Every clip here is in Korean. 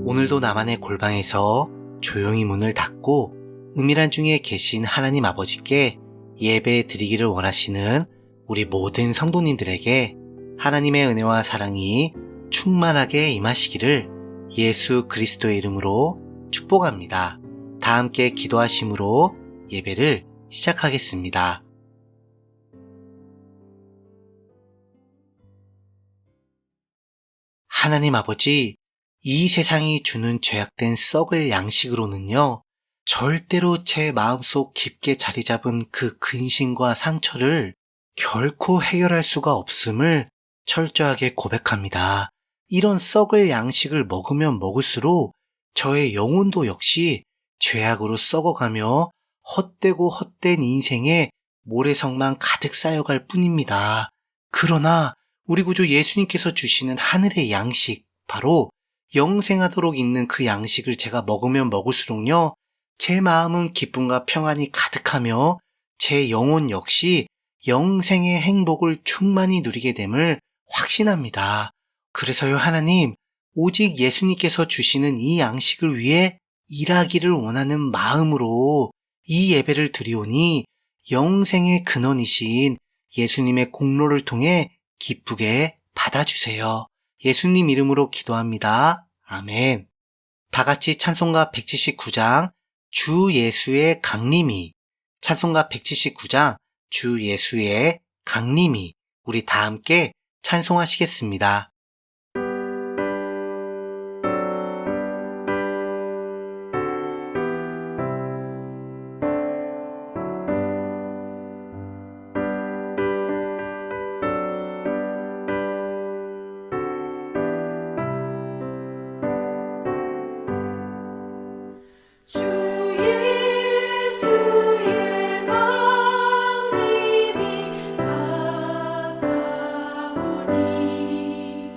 오늘도 나만의 골방에서 조용히 문을 닫고 은밀한 중에 계신 하나님 아버지께 예배 드리기를 원하시는 우리 모든 성도님들에게 하나님의 은혜와 사랑이 충만하게 임하시기를 예수 그리스도의 이름으로 축복합니다. 다 함께 기도하심으로 예배를 시작하겠습니다. 하나님 아버지, 이 세상이 주는 죄악된 썩을 양식으로는요, 절대로 제 마음속 깊게 자리 잡은 그 근심과 상처를 결코 해결할 수가 없음을 철저하게 고백합니다. 이런 썩을 양식을 먹으면 먹을수록 저의 영혼도 역시 죄악으로 썩어가며 헛되고 헛된 인생에 모래성만 가득 쌓여갈 뿐입니다. 그러나 우리 구주 예수님께서 주시는 하늘의 양식, 바로 영생하도록 있는 그 양식을 제가 먹으면 먹을수록요, 제 마음은 기쁨과 평안이 가득하며 제 영혼 역시 영생의 행복을 충만히 누리게 됨을 확신합니다. 그래서요, 하나님, 오직 예수님께서 주시는 이 양식을 위해 일하기를 원하는 마음으로 이 예배를 드리오니 영생의 근원이신 예수님의 공로를 통해 기쁘게 받아주세요. 예수님 이름으로 기도합니다. 아멘. 다 같이 찬송가 179장 주 예수의 강림이, 찬송가 179장 주 예수의 강림이, 우리 다 함께 찬송하시겠습니다. 주 예수의 강림이 가까우니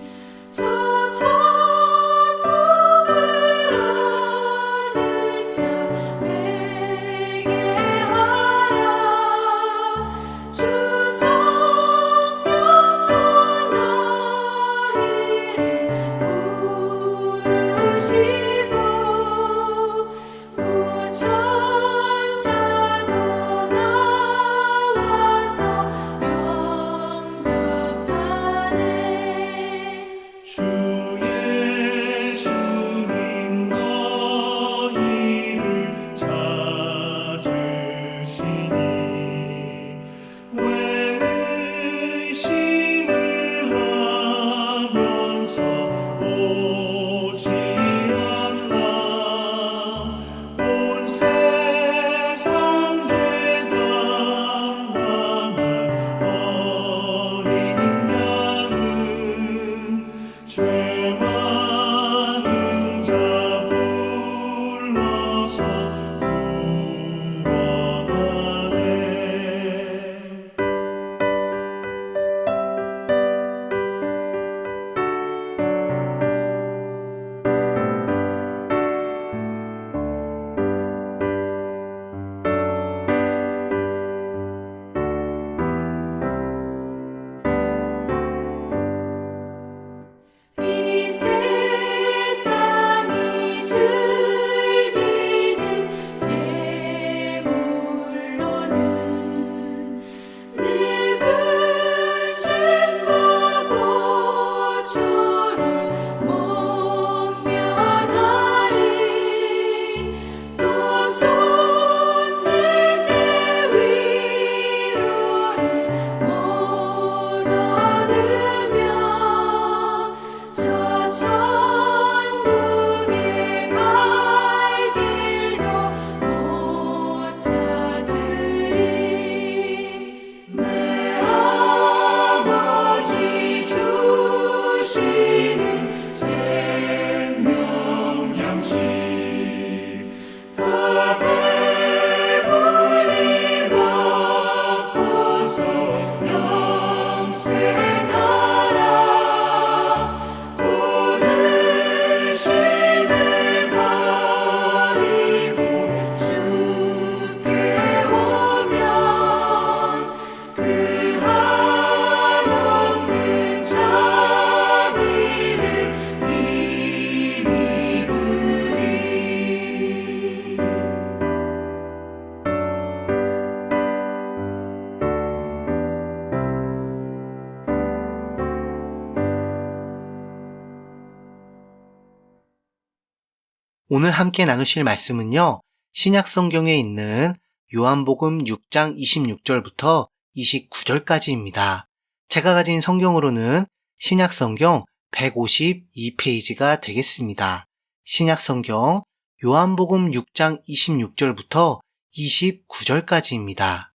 오늘 함께 나누실 말씀은요, 신약 성경에 있는 요한복음 6장 26절부터 29절까지입니다. 제가 가진 성경으로는 신약 성경 152페이지가 되겠습니다. 신약 성경 요한복음 6장 26절부터 29절까지입니다.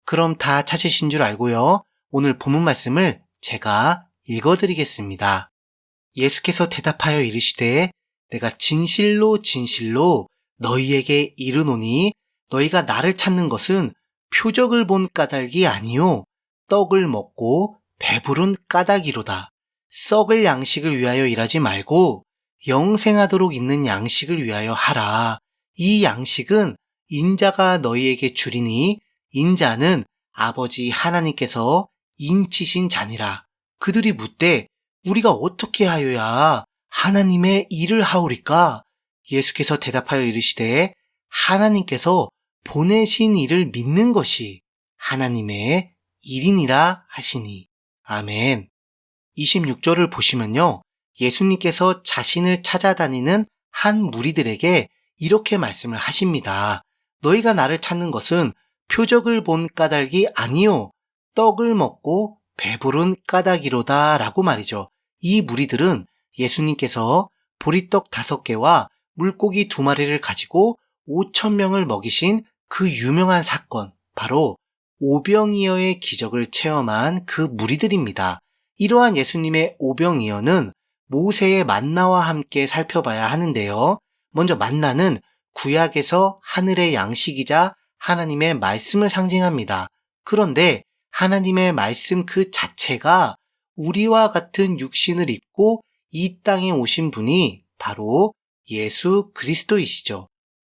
그럼 다 찾으신 줄 알고요. 오늘 본문 말씀을 제가 읽어드리겠습니다. 예수께서 대답하여 이르시되 내가 진실로 진실로 너희에게 이르노니 너희가 나를 찾는 것은 표적을 본 까닭이 아니요 떡을 먹고 배부른 까닭이로다. 썩을 양식을 위하여 일하지 말고 영생하도록 있는 양식을 위하여 하라. 이 양식은 인자가 너희에게 주리니 인자는 아버지 하나님께서 인치신 자니라. 그들이 묻되 우리가 어떻게 하여야 하나님의 일을 하오리까? 예수께서 대답하여 이르시되 하나님께서 보내신 이를 믿는 것이 하나님의 일이니라 하시니. 아멘. 26절을 보시면요, 예수님께서 자신을 찾아다니는 한 무리들에게 이렇게 말씀을 하십니다. 너희가 나를 찾는 것은 표적을 본 까닭이 아니요 떡을 먹고 배부른 까닭이로다 라고 말이죠. 이 무리들은 예수님께서 보리떡 5개와 물고기 2마리를 가지고 5,000명을 먹이신 그 유명한 사건, 바로 오병이어의 기적을 체험한 그 무리들입니다. 이러한 예수님의 오병이어는 모세의 만나와 함께 살펴봐야 하는데요. 먼저 만나는 구약에서 하늘의 양식이자 하나님의 말씀을 상징합니다. 그런데 하나님의 말씀 그 자체가 우리와 같은 육신을 입고 이 땅에 오신 분이 바로 예수 그리스도이시죠.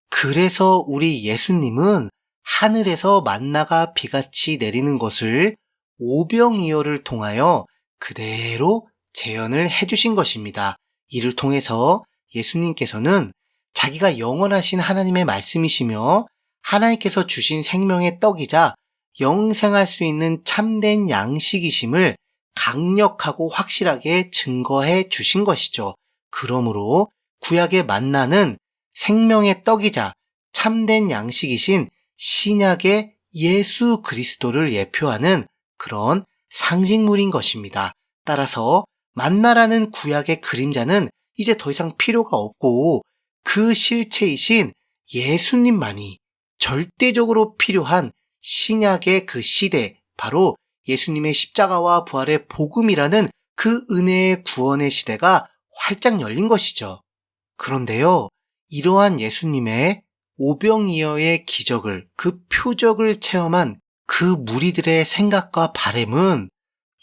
그래서 우리 예수님은 하늘에서 만나가 비같이 내리는 것을 오병이어를 통하여 그대로 재현을 해주신 것입니다. 이를 통해서 예수님께서는 자기가 영원하신 하나님의 말씀이시며 하나님께서 주신 생명의 떡이자 영생할 수 있는 참된 양식이심을 강력하고 확실하게 증거해 주신 것이죠. 그러므로 구약의 만나는 생명의 떡이자 참된 양식이신 신약의 예수 그리스도를 예표하는 그런 상징물인 것입니다. 따라서 만나라는 구약의 그림자는 이제 더 이상 필요가 없고 그 실체이신 예수님만이 절대적으로 필요한 신약의 그 시대, 바로 예수님의 십자가와 부활의 복음이라는 그 은혜의 구원의 시대가 활짝 열린 것이죠. 그런데요, 이러한 예수님의 오병이어의 기적을, 그 표적을 체험한 그 무리들의 생각과 바램은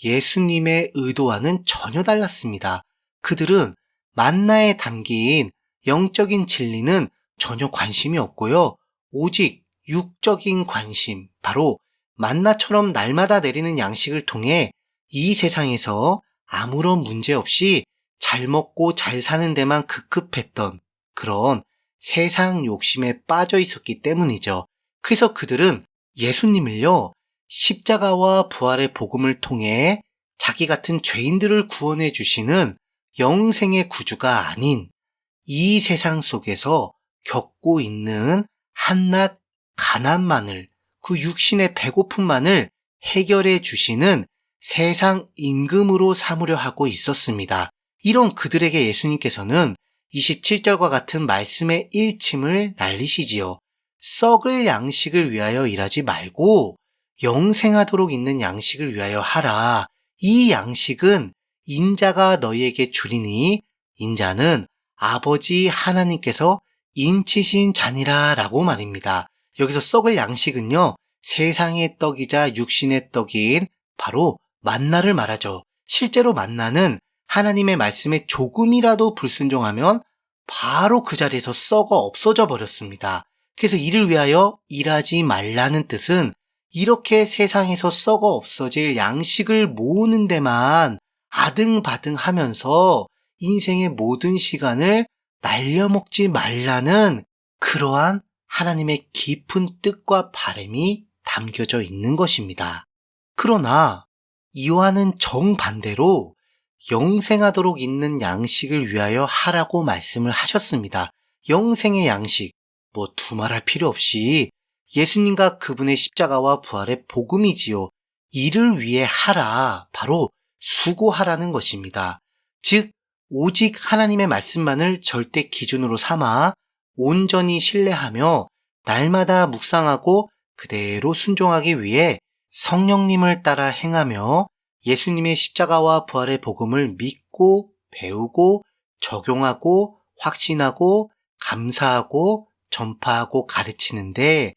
예수님의 의도와는 전혀 달랐습니다. 그들은 만나에 담긴 영적인 진리는 전혀 관심이 없고요. 오직 육적인 관심, 바로 만나처럼 날마다 내리는 양식을 통해 이 세상에서 아무런 문제 없이 잘 먹고 잘 사는 데만 급급했던 그런 세상 욕심에 빠져 있었기 때문이죠. 그래서 그들은 예수님을요, 십자가와 부활의 복음을 통해 자기 같은 죄인들을 구원해 주시는 영생의 구주가 아닌 이 세상 속에서 겪고 있는 한낱 가난만을, 그 육신의 배고픔만을 해결해 주시는 세상 임금으로 삼으려 하고 있었습니다. 이런 그들에게 예수님께서는 27절과 같은 말씀의 일침을 날리시지요. 썩을 양식을 위하여 일하지 말고 영생하도록 있는 양식을 위하여 하라. 이 양식은 인자가 너희에게 주리니 인자는 아버지 하나님께서 인치신 자니라 라고 말입니다. 여기서 썩을 양식은요, 세상의 떡이자 육신의 떡인 바로 만나를 말하죠. 실제로 만나는 하나님의 말씀에 조금이라도 불순종하면 바로 그 자리에서 썩어 없어져 버렸습니다. 그래서 이를 위하여 일하지 말라는 뜻은 이렇게 세상에서 썩어 없어질 양식을 모으는 데만 아등바등 하면서 인생의 모든 시간을 날려먹지 말라는 그러한 하나님의 깊은 뜻과 바람이 담겨져 있는 것입니다. 그러나 이와는 정반대로 영생하도록 있는 양식을 위하여 하라고 말씀을 하셨습니다. 영생의 양식, 두말할 필요 없이 예수님과 그분의 십자가와 부활의 복음이지요. 이를 위해 하라, 바로 수고하라는 것입니다. 즉 오직 하나님의 말씀만을 절대 기준으로 삼아 온전히 신뢰하며 날마다 묵상하고 그대로 순종하기 위해 성령님을 따라 행하며 예수님의 십자가와 부활의 복음을 믿고 배우고 적용하고 확신하고 감사하고 전파하고 가르치는데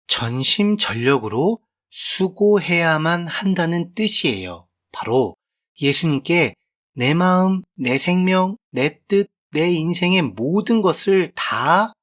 전심전력으로 수고해야만 한다는 뜻이에요. 바로 예수님께 내 마음, 내 생명, 내 뜻, 내 인생의 모든 것을 다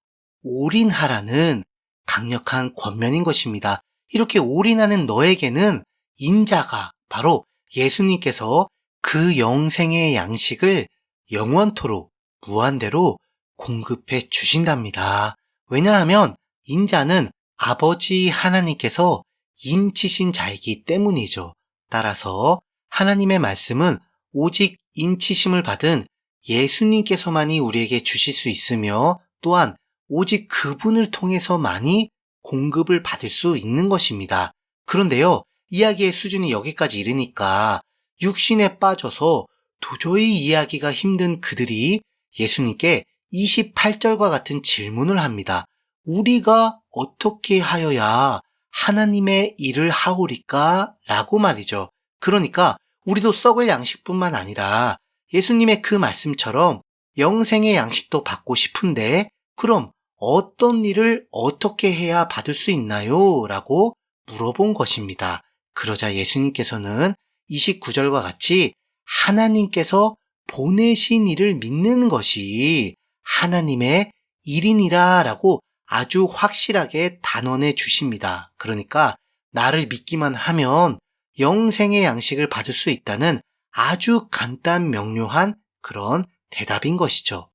올인하라는 강력한 권면인 것입니다. 이렇게 올인하는 너에게는 인자가 바로 예수님께서 그 영생의 양식을 영원토록 무한대로 공급해 주신답니다. 왜냐하면 인자는 아버지 하나님께서 인치신 자이기 때문이죠. 따라서 하나님의 말씀은 오직 인치심을 받은 예수님께서만이 우리에게 주실 수 있으며 또한 오직 그분을 통해서만이 공급을 받을 수 있는 것입니다. 그런데요, 이야기의 수준이 여기까지 이르니까 육신에 빠져서 도저히 이해하기가 힘든 그들이 예수님께 28절과 같은 질문을 합니다. 우리가 어떻게 하여야 하나님의 일을 하오리까? 라고 말이죠. 그러니까 우리도 썩을 양식뿐만 아니라 예수님의 그 말씀처럼 영생의 양식도 받고 싶은데 그럼 어떤 일을 어떻게 해야 받을 수 있나요? 라고 물어본 것입니다. 그러자 예수님께서는 29절과 같이 하나님께서 보내신 이를 믿는 것이 하나님의 일이니라 라고 아주 확실하게 단언해 주십니다. 그러니까 나를 믿기만 하면 영생의 양식을 받을 수 있다는 아주 간단 명료한 그런 대답인 것이죠.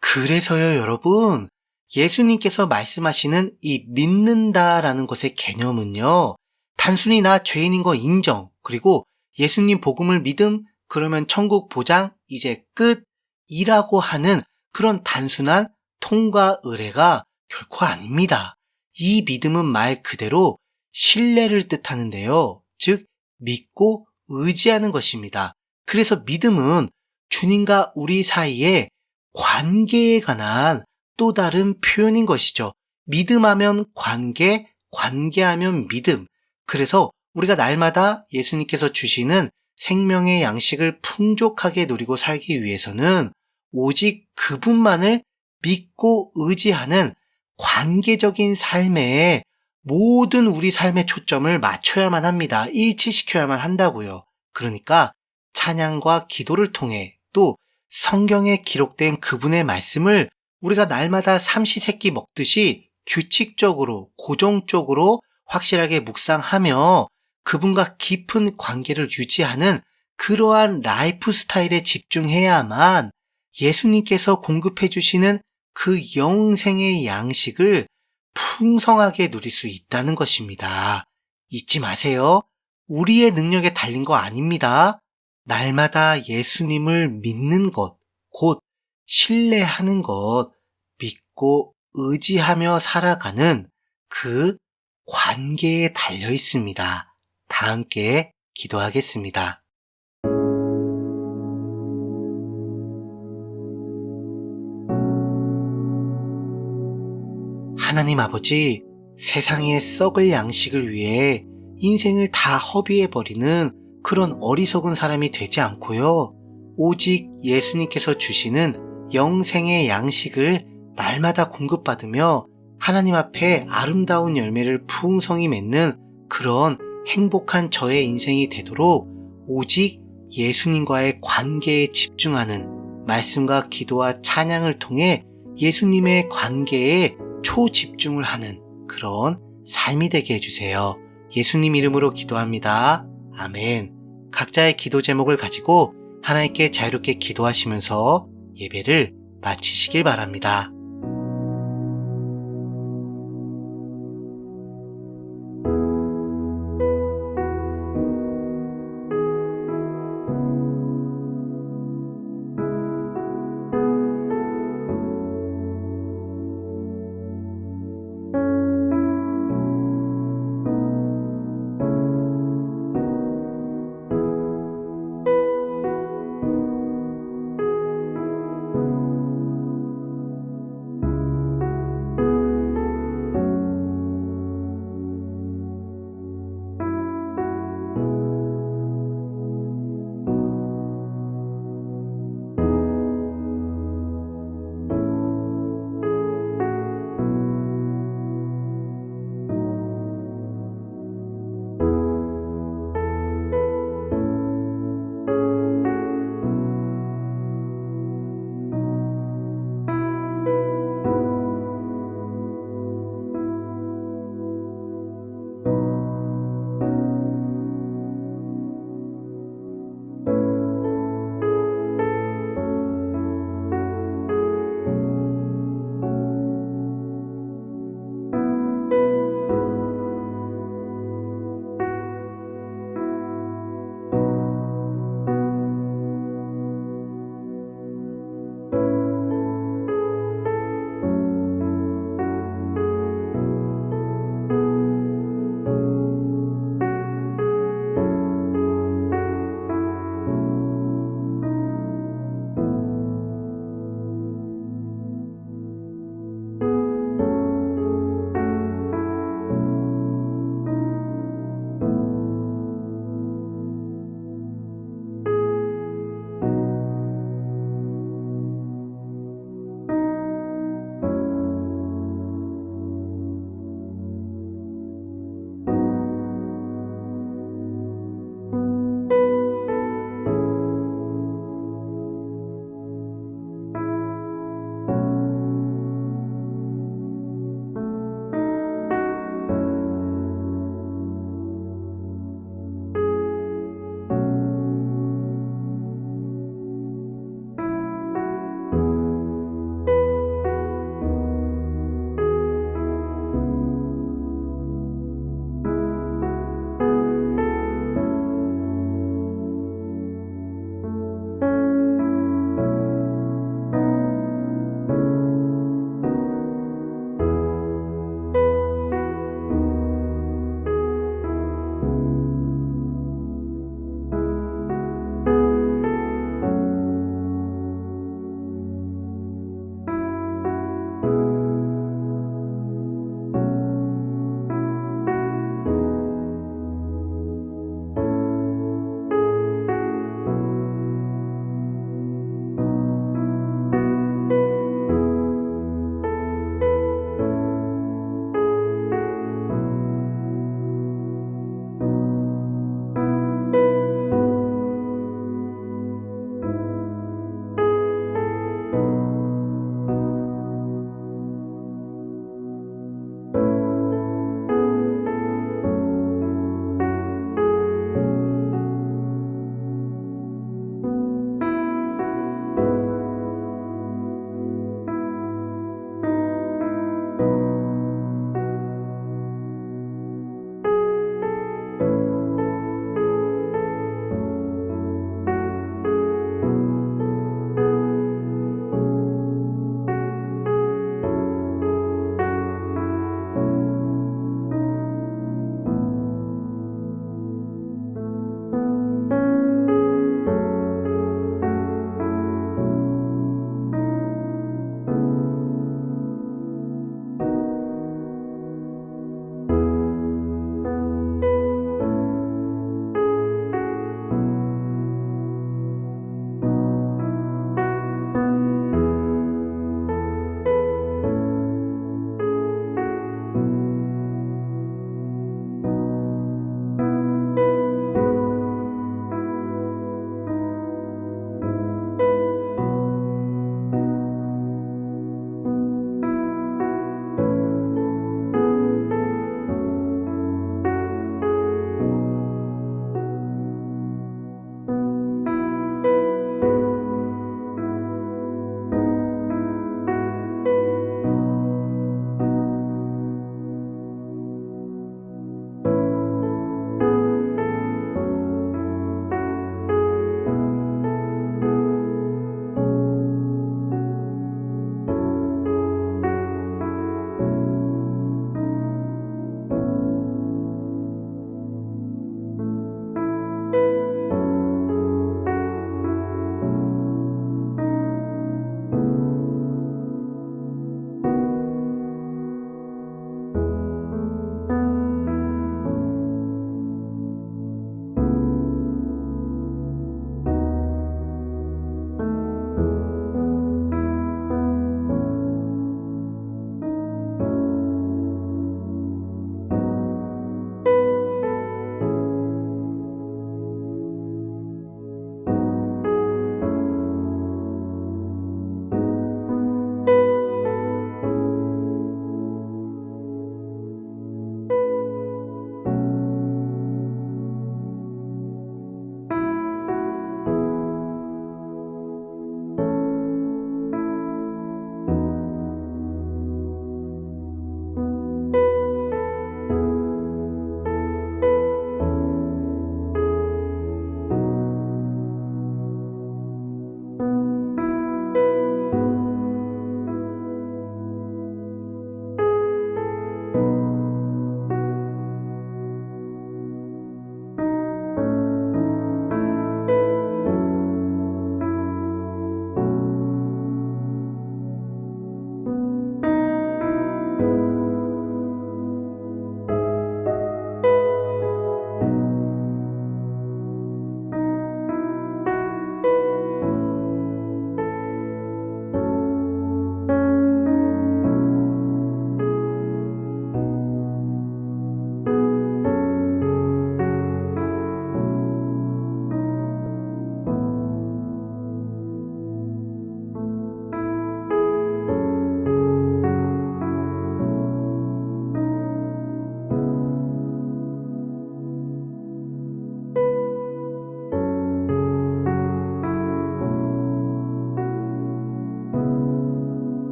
그래서요, 여러분, 예수님께서 말씀하시는 이 믿는다라는 것의 개념은요, 단순히 나 죄인인 거 인정, 그리고 예수님 복음을 믿음, 그러면 천국 보장, 이제 끝이라고 하는 그런 단순한 통과 의례가 결코 아닙니다. 이 믿음은 말 그대로 신뢰를 뜻하는데요. 즉, 믿고 의지하는 것입니다. 그래서 믿음은 주님과 우리 사이의 관계에 관한 또 다른 표현인 것이죠. 믿음하면 관계, 관계하면 믿음. 그래서 우리가 날마다 예수님께서 주시는 생명의 양식을 풍족하게 누리고 살기 위해서는 오직 그분만을 믿고 의지하는 관계적인 삶에 모든 우리 삶의 초점을 맞춰야만 합니다. 일치시켜야만 한다고요. 그러니까 찬양과 기도를 통해 또 성경에 기록된 그분의 말씀을 우리가 날마다 삼시세끼 먹듯이 규칙적으로, 고정적으로 확실하게 묵상하며 그분과 깊은 관계를 유지하는 그러한 라이프 스타일에 집중해야만 예수님께서 공급해 주시는 그 영생의 양식을 풍성하게 누릴 수 있다는 것입니다. 잊지 마세요. 우리의 능력에 달린 거 아닙니다. 날마다 예수님을 믿는 것, 곧 신뢰하는 것, 믿고 의지하며 살아가는 그 관계에 달려 있습니다. 다 함께 기도하겠습니다. 하나님 아버지, 세상의 썩을 양식을 위해 인생을 다 허비해버리는 그런 어리석은 사람이 되지 않고요. 오직 예수님께서 주시는 영생의 양식을 날마다 공급받으며 하나님 앞에 아름다운 열매를 풍성히 맺는 그런 행복한 저의 인생이 되도록 오직 예수님과의 관계에 집중하는 말씀과 기도와 찬양을 통해 예수님의 관계에 초집중을 하는 그런 삶이 되게 해주세요. 예수님 이름으로 기도합니다. 아멘. 각자의 기도 제목을 가지고 하나님께 자유롭게 기도하시면서 예배를 마치시길 바랍니다.